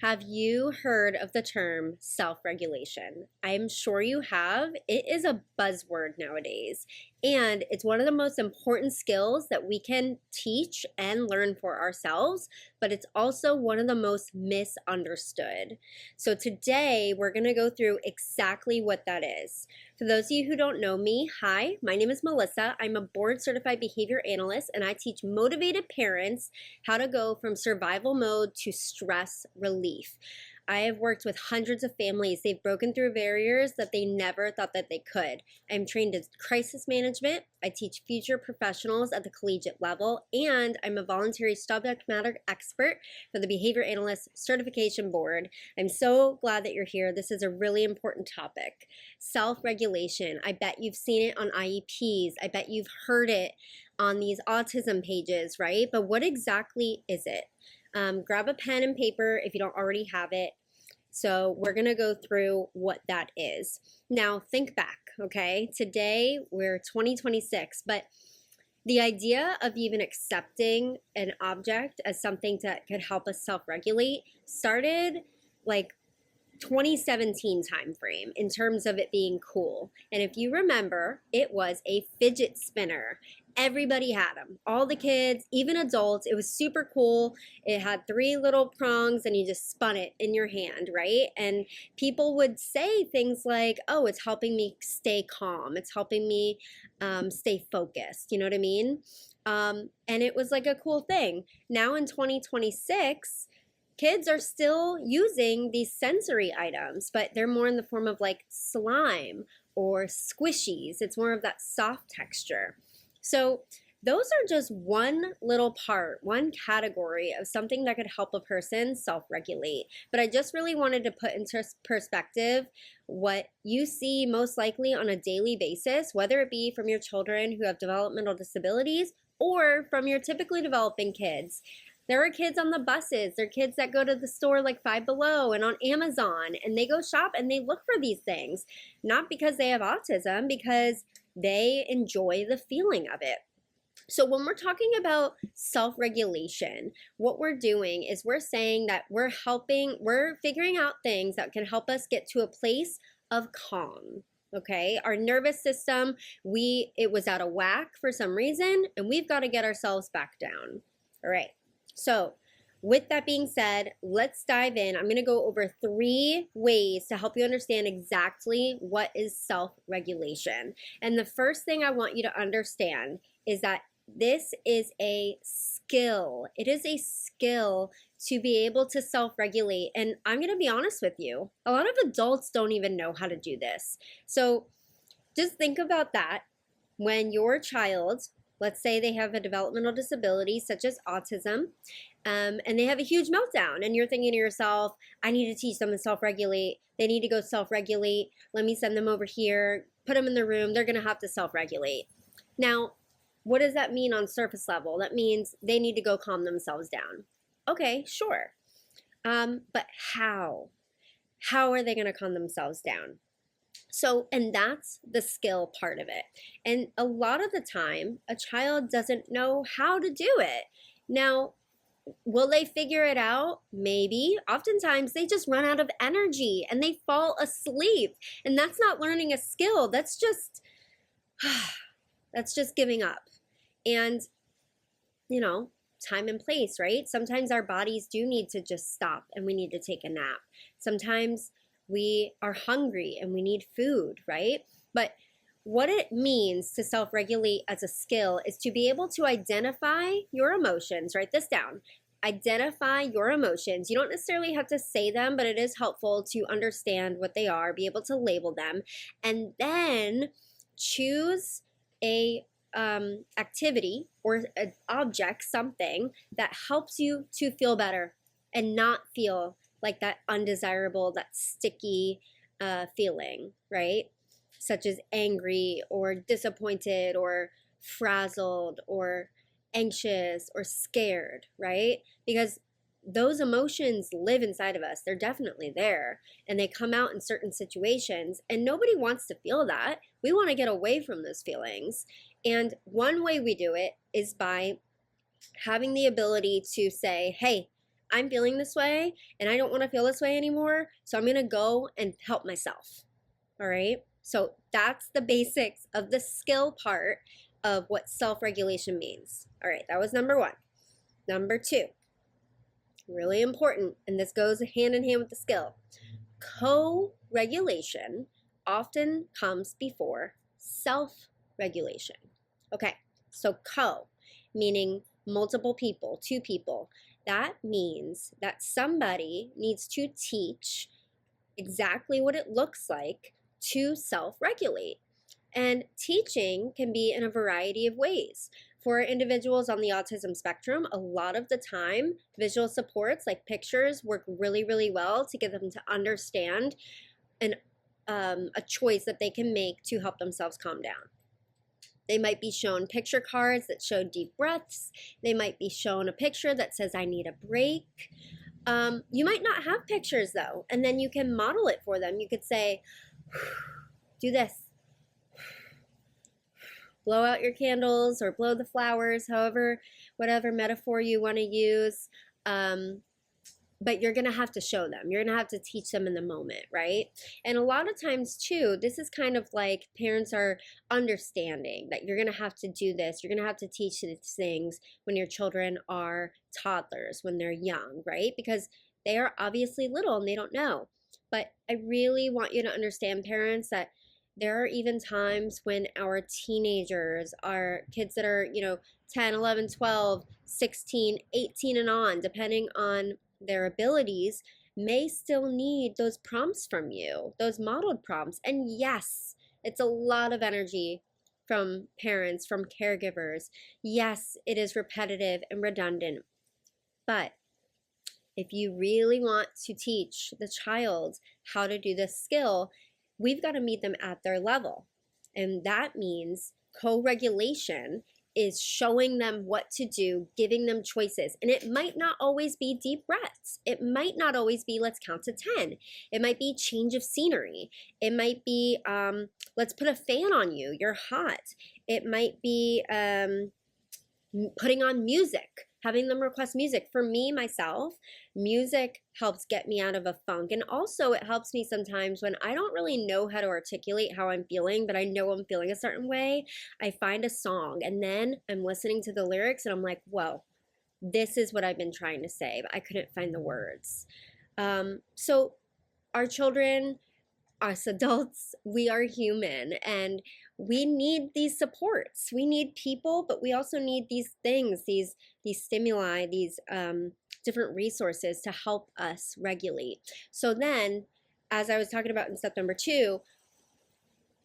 Have you heard of the term self-regulation? I'm sure you have. It is a buzzword nowadays, and it's one of the most important skills that we can teach and learn for ourselves, but it's also one of the most misunderstood. So today we're going to go through exactly what that is. For those of you who don't know me, hi, my name is Melissa. I'm a board certified behavior analyst, and I teach motivated parents how to go from survival mode to stress relief. I have worked with hundreds of families. They've broken through barriers that they never thought that they could. I'm trained in crisis management. I teach future professionals at the collegiate level, and I'm a voluntary subject matter expert for the Behavior Analyst Certification Board. I'm so glad that you're here. This is a really important topic. Self-regulation. I bet you've seen it on IEPs. I bet you've heard it on these autism pages, right? But what exactly is it? Grab a pen and paper if you don't already have it. So we're going to go through what that is. Now think back, okay? Today we're 2026, but the idea of even accepting an object as something that could help us self-regulate started like 2017 timeframe in terms of it being cool. And if you remember, it was a fidget spinner. Everybody had them, all the kids, even adults. It was super cool. It had 3 little prongs and you just spun it in your hand, right? And people would say things like, oh, it's helping me stay calm. It's helping me stay focused. You know what I mean? And it was like a cool thing. Now in 2026, kids are still using these sensory items, but they're more in the form of like slime or squishies. It's more of that soft texture. So those are just one little part, one category of something that could help a person self-regulate. But I just really wanted to put into perspective what you see most likely on a daily basis, whether it be from your children who have developmental disabilities or from your typically developing kids. There are kids on the buses. There are kids that go to the store like Five Below and on Amazon, and they go shop and they look for these things, not because they have autism, because they enjoy the feeling of it. So when we're talking about self-regulation, what we're doing is we're saying that we're figuring out things that can help us get to a place of calm. Okay, our nervous system, it was out of whack for some reason, and we've got to get ourselves back down. All right. So with that being said, let's dive in. I'm going to go over 3 ways to help you understand exactly what is self-regulation. And the first thing I want you to understand is that this is a skill. It is a skill to be able to self-regulate. And I'm going to be honest with you, a lot of adults don't even know how to do this. So just think about that when your child, let's say they have a developmental disability such as autism, and they have a huge meltdown, and you're thinking to yourself, I need to teach them to self-regulate. They need to go self-regulate. Let me send them over here, put them in the room. They're going to have to self-regulate. Now, what does that mean on surface level? That means they need to go calm themselves down. Okay, sure. But how? How are they going to calm themselves down? So, and that's the skill part of it. And a lot of the time, a child doesn't know how to do it. Now, will they figure it out? Maybe. Oftentimes, they just run out of energy and they fall asleep. And that's not learning a skill. That's just giving up. And, you know, time and place, right? Sometimes our bodies do need to just stop and we need to take a nap. Sometimes we are hungry and we need food, right? But what it means to self-regulate as a skill is to be able to identify your emotions. Write this down. Identify your emotions. You don't necessarily have to say them, but it is helpful to understand what they are, be able to label them, and then choose a activity or an object, something that helps you to feel better and not feel like that undesirable, that sticky feeling, right? Such as angry or disappointed or frazzled or anxious or scared, right? Because those emotions live inside of us. They're definitely there, and they come out in certain situations, and nobody wants to feel that. We want to get away from those feelings. And one way we do it is by having the ability to say, hey, I'm feeling this way and I don't want to feel this way anymore. So I'm going to go and help myself. All right. So that's the basics of the skill part of what self regulation means. All right. That was number one. Number two, really important, and this goes hand in hand with the skill. Co regulation often comes before self regulation. Okay. So co, meaning multiple people, two people. That means that somebody needs to teach exactly what it looks like to self regulate. And teaching can be in a variety of ways. For individuals on the autism spectrum, a lot of the time, visual supports like pictures work really, really well to get them to understand a choice that they can make to help themselves calm down. They might be shown picture cards that show deep breaths. They might be shown a picture that says, I need a break. You might not have pictures though, and then you can model it for them. You could say, do this. Blow out your candles or blow the flowers, however, whatever metaphor you want to use. But you're going to have to show them. You're going to have to teach them in the moment, right? And a lot of times, too, this is kind of like parents are understanding that you're going to have to do this. You're going to have to teach these things when your children are toddlers, when they're young, right? Because they are obviously little and they don't know. But I really want you to understand, parents, that there are even times when our teenagers, our kids that are, 10, 11, 12, 16, 18 and on, depending on their abilities, may still need those prompts from you, those modeled prompts. And yes, it's a lot of energy from parents, from caregivers. Yes, it is repetitive and redundant. But if you really want to teach the child how to do this skill, we've got to meet them at their level. And that means co-regulation is showing them what to do, giving them choices. And it might not always be deep breaths. It might not always be let's count to 10. It might be change of scenery. It might be let's put a fan on you, you're hot. It might be putting on music, having them request music. For me, myself, music helps get me out of a funk. And also it helps me sometimes when I don't really know how to articulate how I'm feeling, but I know I'm feeling a certain way. I find a song and then I'm listening to the lyrics and I'm like, whoa, this is what I've been trying to say, but I couldn't find the words. So our children, us adults, we are human and we need these supports. We need people, but we also need these things, these stimuli, these different resources to help us regulate. So then, as I was talking about in step number 2,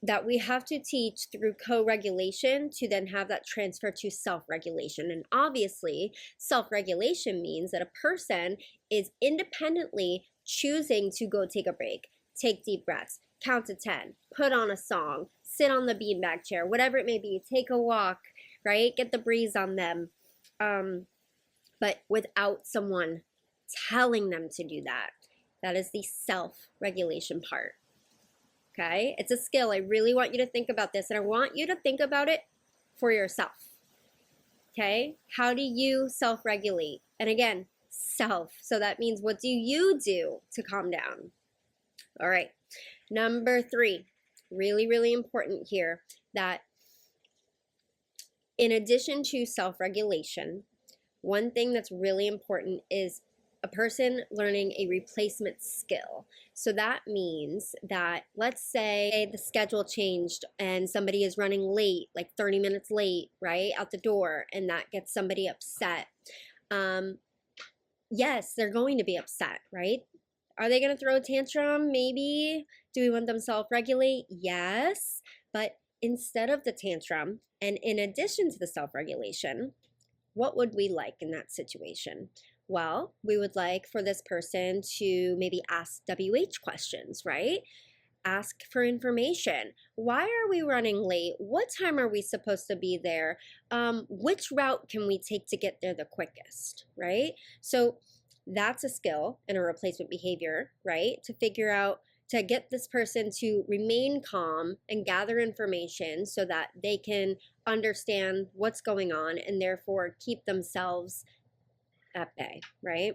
that we have to teach through co-regulation to then have that transfer to self-regulation. And obviously, self-regulation means that a person is independently choosing to go take a break, take deep breaths, count to 10, put on a song, sit on the beanbag chair, whatever it may be, take a walk, right? Get the breeze on them. But without someone telling them to do that. That is the self-regulation part. Okay? It's a skill. I really want you to think about this, and I want you to think about it for yourself. Okay? How do you self-regulate? And again, self. So that means what do you do to calm down? All right. Number 3, really, really important here, that in addition to self-regulation, one thing that's really important is a person learning a replacement skill. So that means that, let's say the schedule changed and somebody is running late, like 30 minutes late, right, out the door, and that gets somebody upset. Yes, they're going to be upset, right? Are they going to throw a tantrum? Maybe. Do we want them to self-regulate? Yes. But instead of the tantrum, and in addition to the self-regulation, what would we like in that situation? Well, we would like for this person to maybe ask WH questions, right? Ask for information. Why are we running late? What time are we supposed to be there? Which route can we take to get there the quickest, right? So that's a skill and a replacement behavior, right? To figure out, to get this person to remain calm and gather information so that they can understand what's going on and therefore keep themselves at bay, right?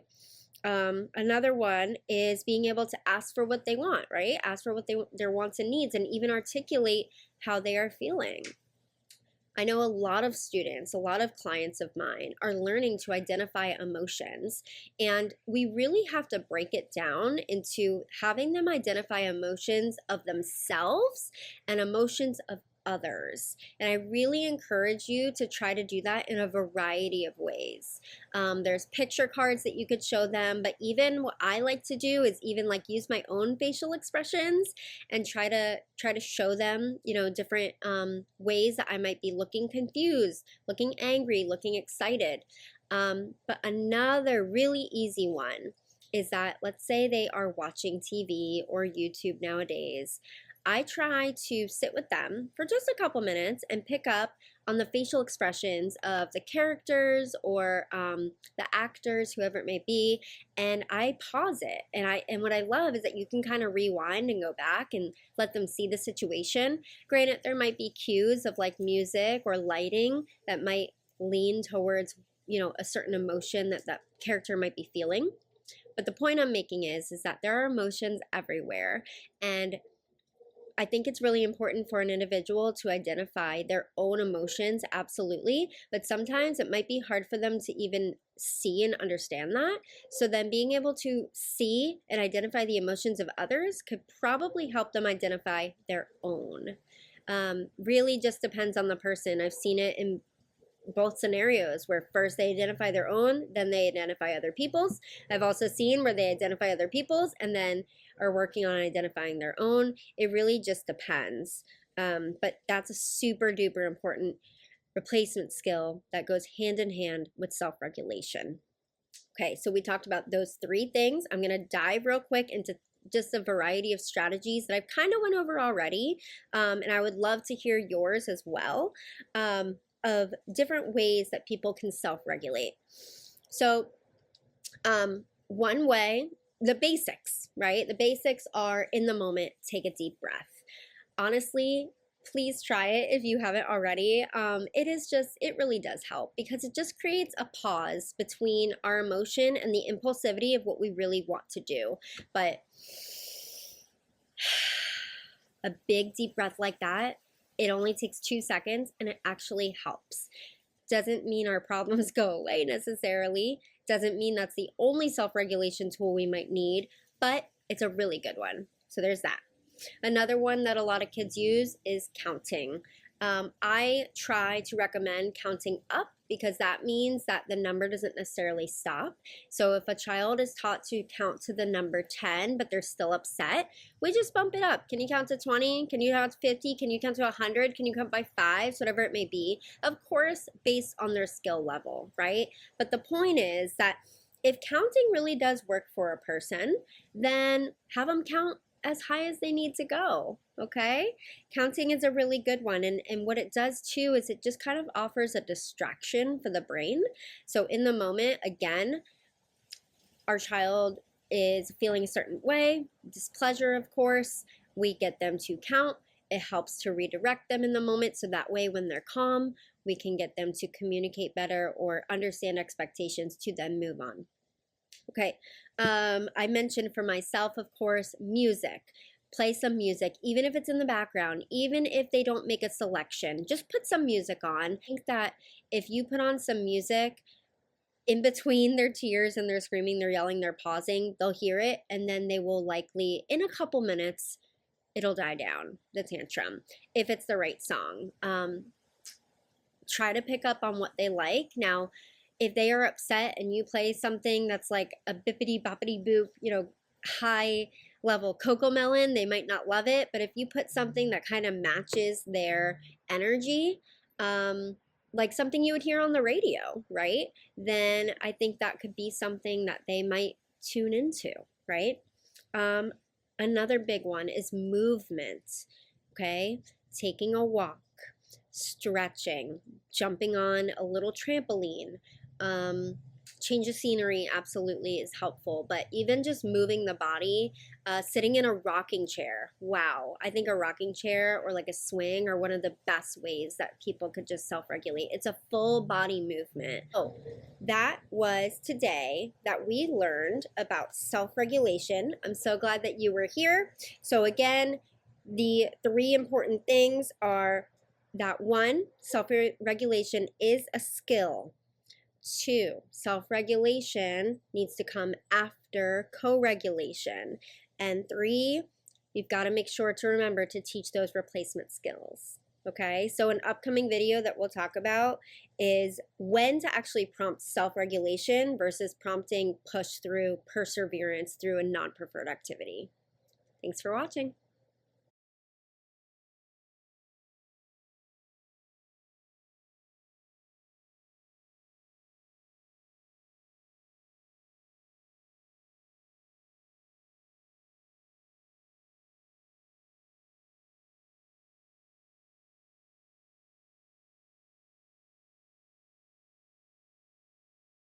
Another one is being able to ask for what they want, right? Ask for what their wants and needs, and even articulate how they are feeling. I know a lot of students, a lot of clients of mine are learning to identify emotions, and we really have to break it down into having them identify emotions of themselves and emotions of others. And I really encourage you to try to do that in a variety of ways. There's picture cards that you could show them, but even what I like to do is even like use my own facial expressions and try to show them, different ways that I might be looking confused, looking angry, looking excited. But another really easy one is that, let's say they are watching TV or YouTube nowadays. I try to sit with them for just a couple minutes and pick up on the facial expressions of the characters or the actors, whoever it may be, and I pause it. And what I love is that you can kind of rewind and go back and let them see the situation. Granted, there might be cues of like music or lighting that might lean towards, a certain emotion that that character might be feeling. But the point I'm making is that there are emotions everywhere, and I think it's really important for an individual to identify their own emotions, absolutely, but sometimes it might be hard for them to even see and understand that. So then being able to see and identify the emotions of others could probably help them identify their own. Really just depends on the person. I've seen it in both scenarios where first they identify their own, then they identify other people's. I've also seen where they identify other people's and then are working on identifying their own. It really just depends. But that's a super duper important replacement skill that goes hand in hand with self-regulation. Okay, so we talked about those three things. I'm going to dive real quick into just a variety of strategies that I've kind of went over already, and I would love to hear yours as well, of different ways that people can self-regulate. So one way, the basics, right? The basics are in the moment, take a deep breath. Honestly, please try it if you haven't already. It really does help because it just creates a pause between our emotion and the impulsivity of what we really want to do. But a big deep breath like that, it only takes 2 seconds and it actually helps. Doesn't mean our problems go away necessarily. Doesn't mean that's the only self-regulation tool we might need, but it's a really good one. So there's that. Another one that a lot of kids use is counting. I try to recommend counting up because that means that the number doesn't necessarily stop. So if a child is taught to count to the number 10, but they're still upset, we just bump it up. Can you count to 20? Can you count to 50? Can you count to 100? Can you count by 5? Whatever it may be. Of course, based on their skill level, right? But the point is that if counting really does work for a person, then have them count as high as they need to go, okay? Counting is a really good one, and what it does too is it just kind of offers a distraction for the brain. So in the moment, again, our child is feeling a certain way, displeasure, of course, we get them to count. It helps to redirect them in the moment so that way when they're calm, we can get them to communicate better or understand expectations to then move on. Okay, I mentioned for myself, of course, music. Play some music, even if it's in the background, even if they don't make a selection, just put some music on. I think that if you put on some music in between their tears and their screaming, they're yelling, they're pausing, they'll hear it, and then they will likely, in a couple minutes, it'll die down, the tantrum, if it's the right song. Try to pick up on what they like. Now, if they are upset and you play something that's like a bippity boppity boop, high level CoComelon, they might not love it. But if you put something that kind of matches their energy, like something you would hear on the radio, right? Then I think that could be something that they might tune into, right? Another big one is movement, okay? Taking a walk, stretching, jumping on a little trampoline, Change of scenery absolutely is helpful, but even just moving the body, sitting in a rocking chair, wow. I think a rocking chair or like a swing are one of the best ways that people could just self-regulate. It's a full body movement. Oh, that was today that we learned about self-regulation. I'm so glad that you were here. So again, the three important things are that one, self-regulation is a skill. Two, self-regulation needs to come after co-regulation. And three, you've got to make sure to remember to teach those replacement skills. Okay, so an upcoming video that we'll talk about is when to actually prompt self-regulation versus prompting push through perseverance through a non-preferred activity. Thanks for watching.